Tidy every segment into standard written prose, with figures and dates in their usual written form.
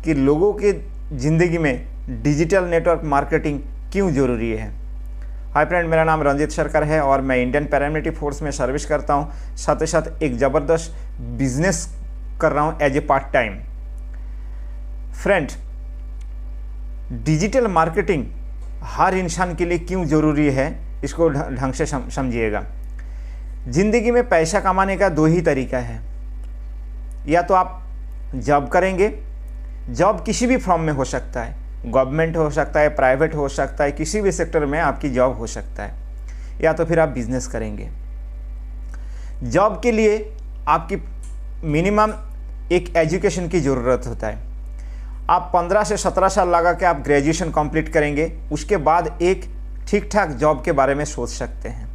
कि लोगों के ज़िंदगी में डिजिटल नेटवर्क मार्केटिंग क्यों ज़रूरी है। हाय फ्रेंड, मेरा नाम रंजीत सरकार है और मैं इंडियन पैरामिलिट्री फोर्स में सर्विस करता हूँ। साथ ही साथ एक ज़बरदस्त बिजनेस कर रहा हूँ as a part time. Friend, digital marketing हर इंसान के लिए क्यों ज़रूरी है, इसको ढंग से समझिएगा। ज़िंदगी में पैसा कमाने का दो ही तरीका है, या तो आप जॉब करेंगे, जॉब किसी भी फॉर्म में हो सकता है, गवर्नमेंट हो सकता है, प्राइवेट हो सकता है, किसी भी सेक्टर में आपकी जॉब हो सकता है, या तो फिर आप बिजनेस करेंगे। जॉब के लिए आपकी मिनिमम एक एजुकेशन की ज़रूरत होता है। आप 15 से 17 साल लगा के आप ग्रेजुएशन कंप्लीट करेंगे, उसके बाद एक ठीक ठाक जॉब के बारे में सोच सकते हैं।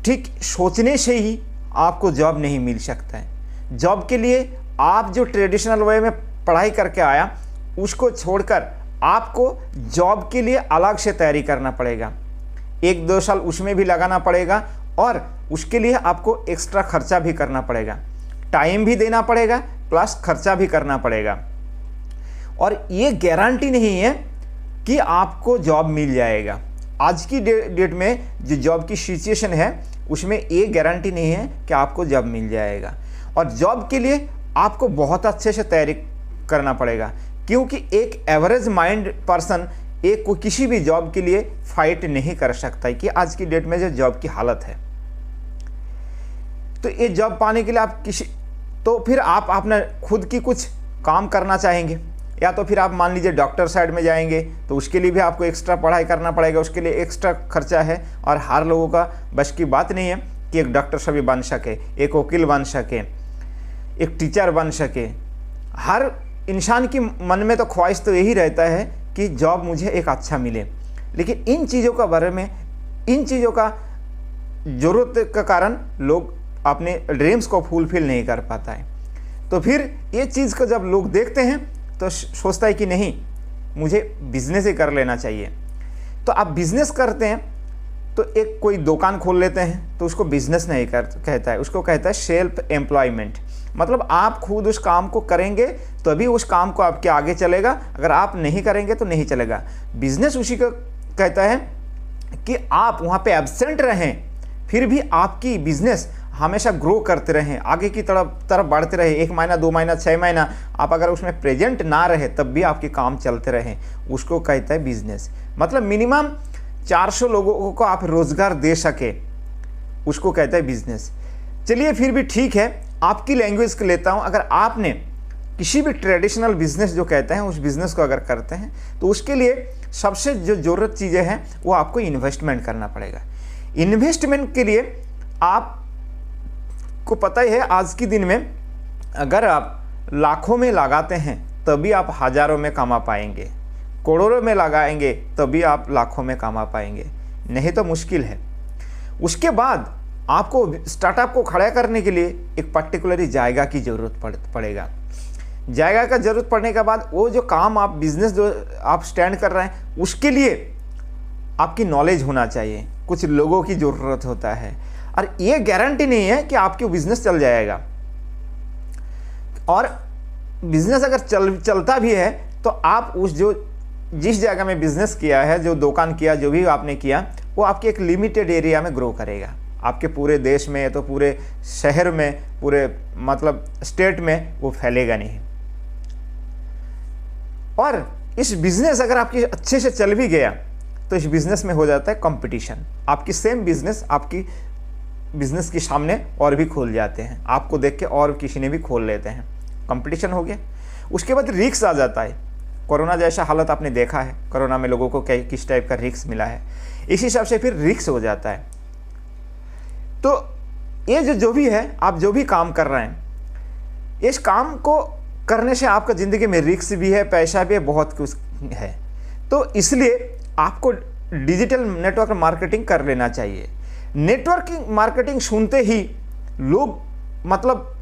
ठीक सोचने से ही आपको जॉब नहीं मिल सकता है। जॉब के लिए आप जो ट्रेडिशनल वे में पढ़ाई करके आया, उसको छोड़कर आपको जॉब के लिए अलग से तैयारी करना पड़ेगा। 1-2 साल उसमें भी लगाना पड़ेगा और उसके लिए आपको एक्स्ट्रा खर्चा भी करना पड़ेगा, टाइम भी देना पड़ेगा, प्लस खर्चा भी करना पड़ेगा। और ये गारंटी नहीं है कि आपको जॉब मिल जाएगा। आज की डेट में जो जॉब की सिचुएशन है उसमें ये गारंटी नहीं है कि आपको जॉब मिल जाएगा। और जॉब के लिए आपको बहुत अच्छे से तैयारी करना पड़ेगा, क्योंकि एक एवरेज माइंड पर्सन एक को किसी भी जॉब के लिए फाइट नहीं कर सकता है कि आज की डेट में जो जॉब की हालत है। तो ये जॉब पाने के लिए आप फिर आप अपना खुद की कुछ काम करना चाहेंगे, या तो फिर आप मान लीजिए डॉक्टर साइड में जाएंगे, तो उसके लिए भी आपको एक्स्ट्रा पढ़ाई करना पड़ेगा, उसके लिए एक्स्ट्रा खर्चा है। और हर लोगों का बस की बात नहीं है कि एक डॉक्टर सभी बन सके, एक वकील बन सके, एक टीचर बन सके। हर इंसान की मन में तो ख्वाहिश तो यही रहता है कि जॉब मुझे एक अच्छा मिले, लेकिन इन चीज़ों का बारे में, इन चीज़ों का ज़रूरत का कारण लोग अपने ड्रीम्स को फुलफिल नहीं कर पाता है। तो फिर ये चीज़ को जब लोग देखते हैं तो सोचता है कि नहीं, मुझे बिजनेस ही कर लेना चाहिए। तो आप बिजनेस करते हैं तो एक कोई दुकान खोल लेते हैं, तो उसको बिजनेस नहीं कहता है, उसको कहता है सेल्फ एम्प्लॉयमेंट। मतलब आप खुद उस काम को करेंगे तभी उस काम को आपके आगे चलेगा, अगर आप नहीं करेंगे तो नहीं चलेगा। बिजनेस उसी को कहता है कि आप वहाँ पे एब्सेंट रहें, फिर भी आपकी बिजनेस हमेशा ग्रो करते रहें, आगे की तरफ बढ़ते रहे। 1 महीना, 2 महीना, 6 महीना आप अगर उसमें प्रेजेंट ना रहे तब भी आपके काम चलते रहें, उसको कहता है बिजनेस। मतलब मिनिमम 400 लोगों को आप रोजगार दे सके, उसको कहता है बिजनेस। चलिए फिर भी ठीक है, आपकी लैंग्वेज को लेता हूँ। अगर आपने किसी भी ट्रेडिशनल बिजनेस जो कहते हैं उस बिजनेस को अगर करते हैं, तो उसके लिए सबसे जो ज़रूरत चीज़ें हैं वो आपको इन्वेस्टमेंट करना पड़ेगा। इन्वेस्टमेंट के लिए आपको पता ही है, आज के दिन में अगर आप लाखों में लगाते हैं तभी आप हज़ारों में कमा पाएंगे, करोड़ों में लगाएंगे तभी आप लाखों में कमा पाएंगे, नहीं तो मुश्किल है। उसके बाद आपको स्टार्टअप को खड़ा करने के लिए एक पर्टिकुलर जायगा की ज़रूरत पड़ेगा। जायगा का ज़रूरत पड़ने के बाद वो जो काम आप बिजनेस जो आप स्टैंड कर रहे हैं उसके लिए आपकी नॉलेज होना चाहिए, कुछ लोगों की ज़रूरत होता है। और ये गारंटी नहीं है कि आपकी बिजनेस चल जाएगा। और बिजनेस अगर चलता भी है तो आप जिस जगह में बिजनेस किया है, जो दुकान किया, जो भी आपने किया, वो आपके एक लिमिटेड एरिया में ग्रो करेगा। आपके पूरे देश में, तो पूरे शहर में, पूरे मतलब स्टेट में वो फैलेगा नहीं। और इस बिजनेस अगर आपकी अच्छे से चल भी गया तो इस बिजनेस में हो जाता है कंपटीशन। आपकी सेम बिजनेस आपकी बिजनेस के सामने और भी खोल जाते हैं, आपको देख के और किसी ने भी खोल लेते हैं, कंपटीशन हो गया। उसके बाद रिस्क आ जाता है। कोरोना जैसा हालत आपने देखा है, कोरोना में लोगों को किस टाइप का रिस्क मिला है, इस हिसाब से फिर रिस्क हो जाता है। तो ये जो भी है, आप जो भी काम कर रहे हैं, इस काम को करने से आपका ज़िंदगी में रिस्क भी है, पैसा भी है, बहुत कुछ है। तो इसलिए आपको डिजिटल नेटवर्क मार्केटिंग कर लेना चाहिए। नेटवर्किंग मार्केटिंग सुनते ही लोग मतलब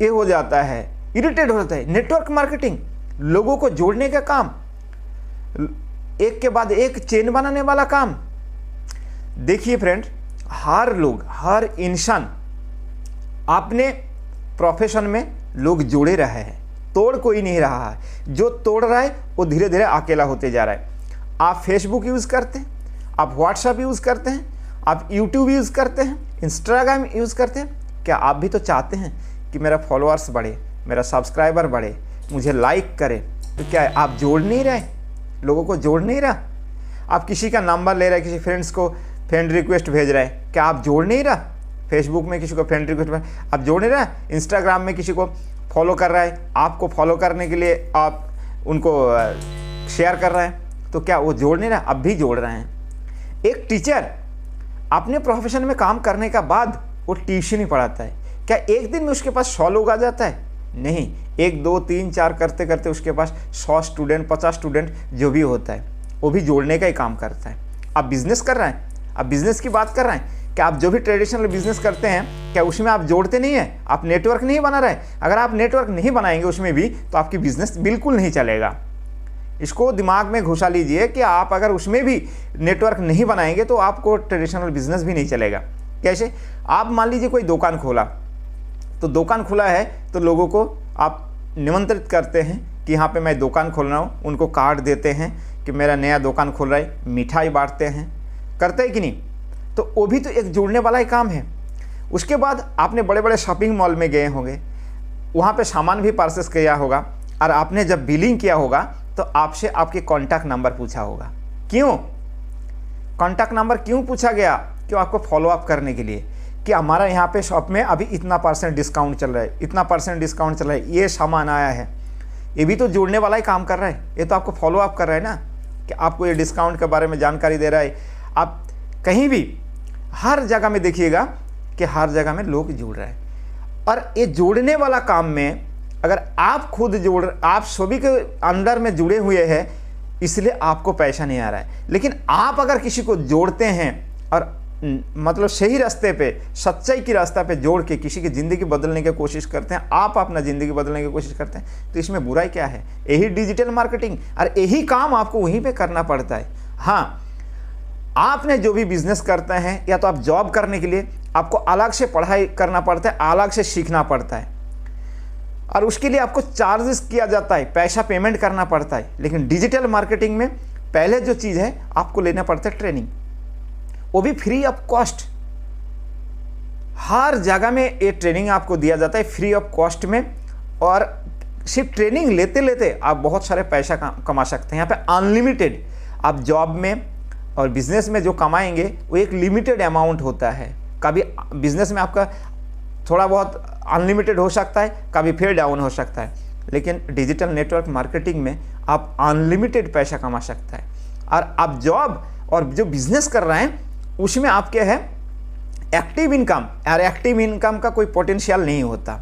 ये हो जाता है, इरिटेट हो जाता है। नेटवर्क मार्केटिंग, लोगों को जोड़ने का काम, एक के बाद एक चेन बनाने वाला काम। देखिए फ्रेंड, हर लोग, हर इंसान अपने प्रोफेशन में लोग जुड़े रहे हैं, तोड़ कोई नहीं रहा है, जो तोड़ रहा है वो धीरे धीरे अकेला होते जा रहा है। आप फेसबुक यूज़ करते हैं, आप व्हाट्सएप यूज़ करते हैं, आप यूट्यूब यूज़ करते हैं, इंस्टाग्राम यूज़ करते हैं, क्या आप भी तो चाहते हैं कि मेरा फॉलोअर्स बढ़े, मेरा सब्सक्राइबर बढ़े, मुझे लाइक करे? तो क्या आप जोड़ नहीं रहे, लोगों को जोड़ नहीं रहा? आप किसी का नंबर ले रहे, किसी फ्रेंड्स को फ्रेंड रिक्वेस्ट भेज रहे हैं, क्या आप जोड़ नहीं रहा? फेसबुक में किसी को फ्रेंड रिक्वेस्ट आप जोड़ नहीं रहा? इंस्टाग्राम में किसी को फॉलो कर रहा है, आपको फॉलो करने के लिए आप उनको शेयर कर रहे हैं, तो क्या वो जोड़ नहीं रहा? अब भी जोड़ रहे हैं। एक टीचर अपने प्रोफेशन में काम करने का बाद वो ट्यूशन ही पढ़ाता है, क्या एक दिन में उसके पास 100 लोग आ जाता है? नहीं, 1 2 3 4 करते करते उसके पास 100 स्टूडेंट, 50 स्टूडेंट जो भी होता है वो भी जोड़ने का ही काम करता है। आप बिजनेस कर रहे हैं, आप बिजनेस की बात कर रहे हैं, क्या आप जो भी ट्रेडिशनल बिजनेस करते हैं क्या उसमें आप जोड़ते नहीं हैं? आप नेटवर्क नहीं बना रहे? अगर आप नेटवर्क नहीं बनाएंगे उसमें भी तो आपकी बिजनेस बिल्कुल नहीं चलेगा। इसको दिमाग में घुसा लीजिए कि आप अगर उसमें भी नेटवर्क नहीं बनाएंगे तो आपको ट्रेडिशनल बिजनेस भी नहीं चलेगा। कैसे? आप मान लीजिए कोई दुकान खोला, तो दुकान खुला है तो लोगों को आप निमंत्रित करते हैं कि यहाँ पे मैं दुकान खोल रहा हूँ, उनको कार्ड देते हैं कि मेरा नया दुकान खोल रहा है, मिठाई बांटते हैं, करते हैं कि नहीं? तो वो भी तो एक जुड़ने वाला ही काम है। उसके बाद आपने बड़े बड़े शॉपिंग मॉल में गए होंगे, वहाँ पे सामान भी परचेस किया होगा और आपने जब बिलिंग किया होगा तो आपसे आपके कॉन्टैक्ट नंबर पूछा होगा। क्यों कॉन्टैक्ट नंबर क्यों पूछा गया? क्यों? आपको फॉलोअप करने के लिए कि हमारा यहाँ पे शॉप में अभी इतना % डिस्काउंट चल रहा है, इतना % डिस्काउंट चल रहा है, ये सामान आया है। ये भी तो जुड़ने वाला ही काम कर रहा है, ये तो आपको फॉलोअप कर रहा है ना कि आपको ये डिस्काउंट के बारे में जानकारी दे रहा है। आप कहीं भी हर जगह में देखिएगा कि हर जगह में लोग जुड़ रहे हैं। और ये जोड़ने वाला काम में अगर आप खुद आप सभी के अंदर में जुड़े हुए हैं, इसलिए आपको पैसा नहीं आ रहा है। लेकिन आप अगर किसी को जोड़ते हैं और मतलब सही रास्ते पे, सच्चाई की रास्ता पे जोड़ के किसी की ज़िंदगी बदलने की कोशिश करते हैं, आप अपना ज़िंदगी बदलने की कोशिश करते हैं, तो इसमें बुराई क्या है? यही डिजिटल मार्केटिंग, और यही काम आपको वहीं पे करना पड़ता है। हाँ, आपने जो भी बिजनेस करते हैं या तो आप जॉब करने के लिए आपको अलग से पढ़ाई करना पड़ता है, अलग से सीखना पड़ता है, और उसके लिए आपको चार्जेस किया जाता है, पैसा पेमेंट करना पड़ता है। लेकिन डिजिटल मार्केटिंग में पहले जो चीज़ है आपको लेना पड़ता है ट्रेनिंग, वो भी फ्री ऑफ कॉस्ट। हर जगह में ये ट्रेनिंग आपको दिया जाता है फ्री ऑफ कॉस्ट में, और सिर्फ ट्रेनिंग लेते लेते आप बहुत सारे पैसा कमा सकते हैं। यहाँ पे अनलिमिटेड आप जॉब में और बिजनेस में जो कमाएंगे वो एक लिमिटेड अमाउंट होता है। कभी बिजनेस में आपका थोड़ा बहुत अनलिमिटेड हो सकता है, कभी फिर डाउन हो सकता है, लेकिन डिजिटल नेटवर्क मार्केटिंग में आप अनलिमिटेड पैसा कमा सकते हैं। और आप जॉब और जो बिजनेस कर रहे हैं उसमें आप क्या है, एक्टिव इनकम, और एक्टिव इनकम का कोई पोटेंशियल नहीं होता,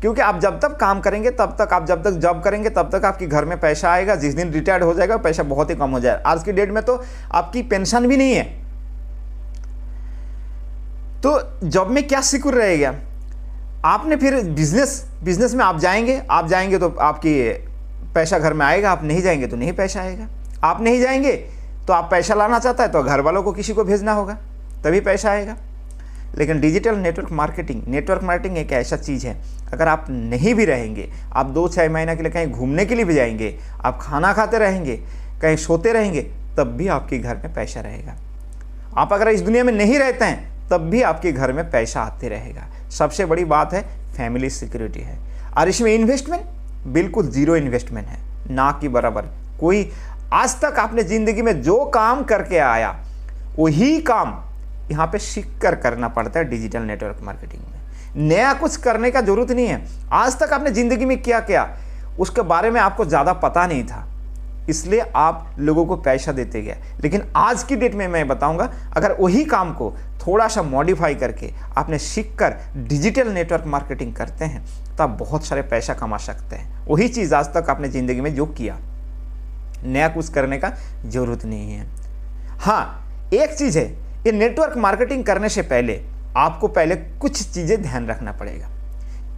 क्योंकि आप जब तक काम करेंगे तब तक, आप जब तक जॉब करेंगे तब तक आपके घर में पैसा आएगा। जिस दिन रिटायर्ड हो जाएगा पैसा बहुत ही कम हो जाएगा। आज की डेट में तो आपकी पेंशन भी नहीं है, तो जॉब में क्या सिक्योर रहेगा? आपने फिर बिजनेस में आप जाएंगे तो आपकी पैसा घर में आएगा, आप नहीं जाएंगे तो नहीं पैसा आएगा। आप नहीं जाएंगे तो आप पैसा लाना चाहता है तो घर वालों को किसी को भेजना होगा, तभी पैसा आएगा। लेकिन डिजिटल नेटवर्क मार्केटिंग एक ऐसा चीज़ है, अगर आप नहीं भी रहेंगे, आप 2-6 महीने के लिए कहीं घूमने के लिए भी जाएंगे, आप खाना खाते रहेंगे, कहीं सोते रहेंगे, तब भी आपके घर में पैसा रहेगा। आप अगर इस दुनिया में नहीं रहते हैं तब भी आपके घर में पैसा आते रहेगा। सबसे बड़ी बात है फैमिली सिक्योरिटी है, और इसमें इन्वेस्टमेंट बिल्कुल ज़ीरो इन्वेस्टमेंट है, ना कि बराबर। कोई आज तक आपने ज़िंदगी में जो काम करके आया वही काम यहाँ पे सीख कर करना पड़ता है डिजिटल नेटवर्क मार्केटिंग में। नया कुछ करने का जरूरत नहीं है। आज तक आपने ज़िंदगी में क्या किया उसके बारे में आपको ज़्यादा पता नहीं था, इसलिए आप लोगों को पैसा देते गए। लेकिन आज की डेट में मैं बताऊंगा, अगर वही काम को थोड़ा सा मॉडिफाई करके आपने सीख कर डिजिटल नेटवर्क मार्केटिंग करते हैं तो आप बहुत सारे पैसा कमा सकते हैं। वही चीज़ आज तक आपने ज़िंदगी में जो किया, नया कुछ करने का जरूरत नहीं है। हाँ, एक चीज़ है, ये नेटवर्क मार्केटिंग करने से पहले आपको पहले कुछ चीज़ें ध्यान रखना पड़ेगा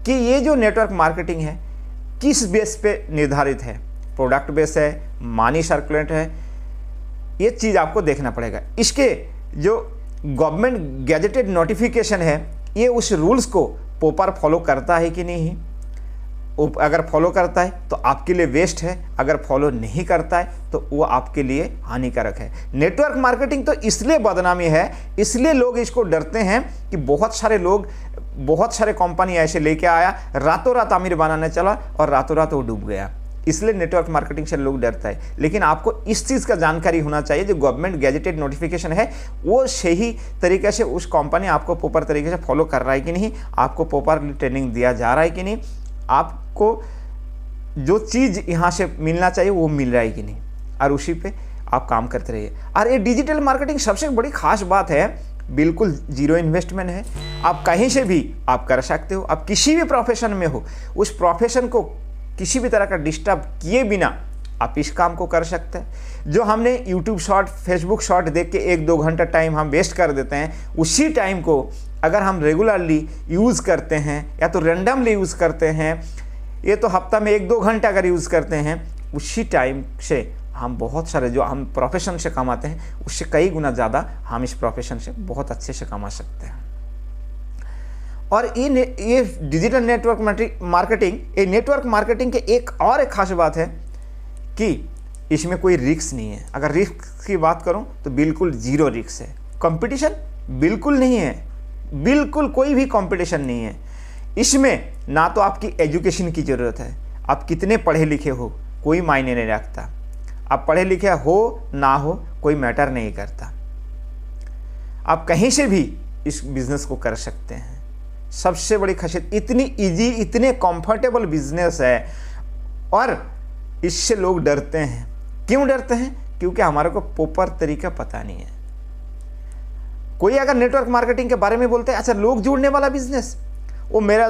कि ये जो नेटवर्क मार्केटिंग है किस बेस पे निर्धारित है, प्रोडक्ट बेस है, मनी सर्कुलेट है, ये चीज़ आपको देखना पड़ेगा। इसके जो गवर्नमेंट गैजेटेड नोटिफिकेशन है ये उस रूल्स को प्रॉपर फॉलो करता है कि नहीं, वो अगर फॉलो करता है तो आपके लिए बेस्ट है, अगर फॉलो नहीं करता है तो वो आपके लिए हानिकारक है। नेटवर्क मार्केटिंग तो इसलिए बदनामी है, इसलिए लोग इसको डरते हैं कि बहुत सारे कंपनी ऐसे लेके आया, रातों रात अमीर बनाने चला और रातों रात वो डूब गया। इसलिए नेटवर्क मार्केटिंग से लोग डरता है। लेकिन आपको इस चीज़ का जानकारी होना चाहिए, जो गवर्नमेंट गैजेटेड नोटिफिकेशन है वो सही तरीके से उस कंपनी आपको प्रॉपर तरीके से फॉलो कर रहा है कि नहीं, आपको प्रॉपरली ट्रेनिंग दिया जा रहा है कि नहीं, आपको जो चीज़ यहाँ से मिलना चाहिए वो मिल रहा है कि नहीं, और उसी पे आप काम करते रहिए। और ये डिजिटल मार्केटिंग सबसे बड़ी खास बात है, बिल्कुल जीरो इन्वेस्टमेंट है। आप कहीं से भी आप कर सकते हो, आप किसी भी प्रोफेशन में हो, उस प्रोफेशन को किसी भी तरह का डिस्टर्ब किए बिना आप इस काम को कर सकते हैं। जो हमने यूट्यूब शॉर्ट, फेसबुक शॉर्ट देख के 1-2 घंटा टाइम हम वेस्ट कर देते हैं, उसी टाइम को अगर हम रेगुलरली यूज़ करते हैं या तो रैंडमली यूज़ करते हैं, ये तो हफ्ता में 1-2 घंटा अगर यूज़ करते हैं, उसी टाइम से हम बहुत सारे जो हम प्रोफेशन से कमाते हैं उससे कई गुना ज़्यादा हम इस प्रोफेशन से बहुत अच्छे से कमा सकते हैं। और ये डिजिटल नेटवर्क मार्केटिंग, ये नेटवर्क मार्केटिंग के एक खास बात है कि इसमें कोई रिस्क नहीं है। अगर रिस्क की बात करूं तो बिल्कुल जीरो रिस्क है। कंपटीशन बिल्कुल नहीं है, बिल्कुल कोई भी कंपटीशन नहीं है। इसमें ना तो आपकी एजुकेशन की ज़रूरत है, आप कितने पढ़े लिखे हो कोई मायने नहीं रखता, आप पढ़े लिखे हो ना हो कोई मैटर नहीं करता, आप कहीं से भी इस बिज़नेस को कर सकते हैं। सबसे बड़ी खासियत, इतनी इजी, इतने कंफर्टेबल बिजनेस है और इससे लोग डरते हैं। क्यों डरते हैं? क्योंकि हमारे को प्रॉपर तरीका पता नहीं है। कोई अगर नेटवर्क मार्केटिंग के बारे में बोलते हैं, अच्छा लोग जोड़ने वाला बिजनेस, वो मेरा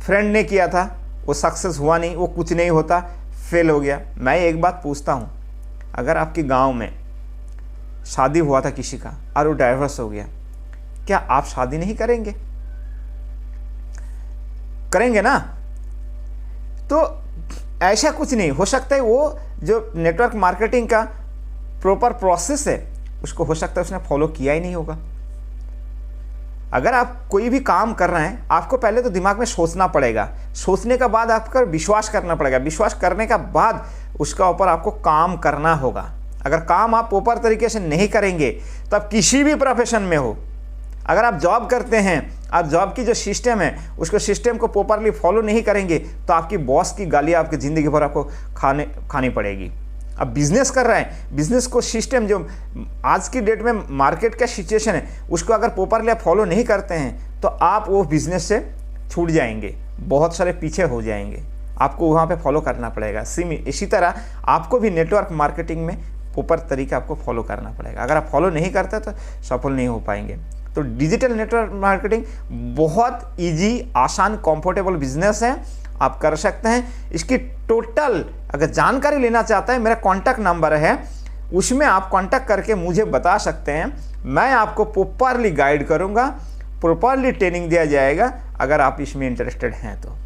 फ्रेंड ने किया था, वो सक्सेस हुआ नहीं, वो कुछ नहीं होता, फेल हो गया। मैं एक बात पूछता हूँ, अगर आपके गांव में शादी हुआ था किसी का और वो डाइवोर्स हो गया, क्या आप शादी नहीं करेंगे? करेंगे ना? तो ऐसा कुछ नहीं हो सकता है, वो जो नेटवर्क मार्केटिंग का प्रॉपर प्रोसेस है उसको हो सकता है उसने फॉलो किया ही नहीं होगा। अगर आप कोई भी काम कर रहे हैं, आपको पहले तो दिमाग में सोचना पड़ेगा, सोचने के बाद आपका विश्वास करना पड़ेगा, विश्वास करने के बाद उसका ऊपर आपको काम करना होगा। अगर काम आप प्रॉपर तरीके से नहीं करेंगे तो आप किसी भी प्रोफेशन में हो, अगर आप जॉब करते हैं और जॉब की जो सिस्टम है उसको सिस्टम को प्रॉपरली फॉलो नहीं करेंगे तो आपकी बॉस की गालियाँ आपकी ज़िंदगी भर आपको खानी पड़ेगी। अब बिज़नेस कर रहे हैं, बिज़नेस को सिस्टम जो आज की डेट में मार्केट का सिचुएशन है उसको अगर प्रॉपरली आप फॉलो नहीं करते हैं तो आप वो बिज़नेस से छूट जाएंगे, बहुत सारे पीछे हो जाएंगे, आपको वहाँ पे फॉलो करना पड़ेगा। इसी तरह आपको भी नेटवर्क मार्केटिंग में प्रॉपर तरीका आपको फॉलो करना पड़ेगा। अगर आप फॉलो नहीं करते तो सफल नहीं हो पाएंगे। तो डिजिटल नेटवर्क मार्केटिंग बहुत इजी, आसान, कंफर्टेबल बिजनेस है, आप कर सकते हैं। इसकी टोटल अगर जानकारी लेना चाहते हैं, मेरा कॉन्टैक्ट नंबर है, उसमें आप कॉन्टैक्ट करके मुझे बता सकते हैं। मैं आपको प्रॉपरली गाइड करूंगा, प्रॉपरली ट्रेनिंग दिया जाएगा अगर आप इसमें इंटरेस्टेड हैं तो।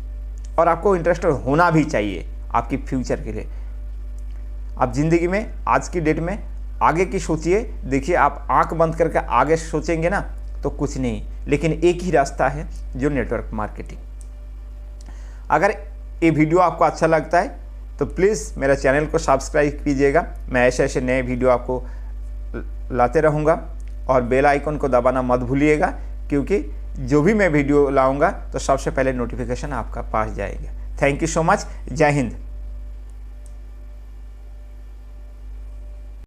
और आपको इंटरेस्टेड होना भी चाहिए आपकी फ्यूचर के लिए। आप ज़िंदगी में आज की डेट में आगे की सोचिए, देखिए आप आंख बंद करके आगे सोचेंगे ना तो कुछ नहीं, लेकिन एक ही रास्ता है जो नेटवर्क मार्केटिंग। अगर ये वीडियो आपको अच्छा लगता है तो प्लीज़ मेरा चैनल को सब्सक्राइब कीजिएगा। मैं ऐसे ऐसे नए वीडियो आपको लाते रहूँगा और बेल आइकन को दबाना मत भूलिएगा, क्योंकि जो भी मैं वीडियो लाऊंगा तो सबसे पहले नोटिफिकेशन आपका पास जाएगा। Thank you so much. जय हिंद।